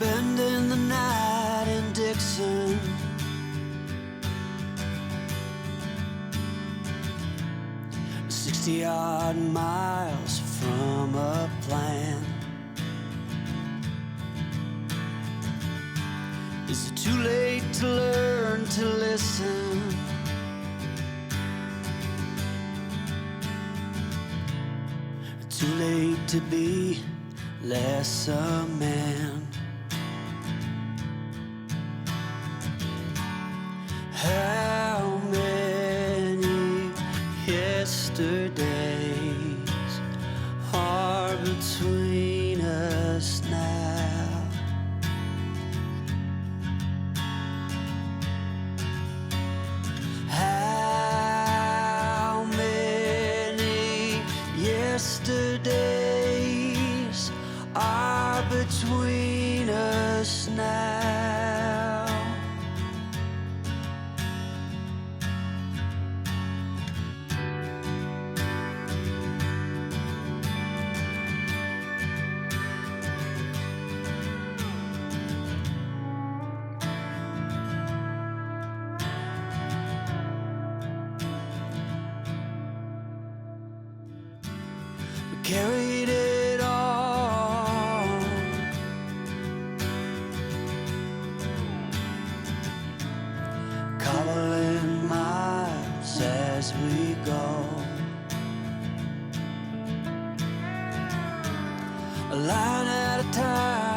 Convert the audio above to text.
spending the night in Dixon. "60-odd miles from a plan. Is it too late to learn to listen? Too late to be less a man? How many yesterdays are between us now? How many yesterdays are between us now? We carried it all, cobbling miles as we go, a line at a time.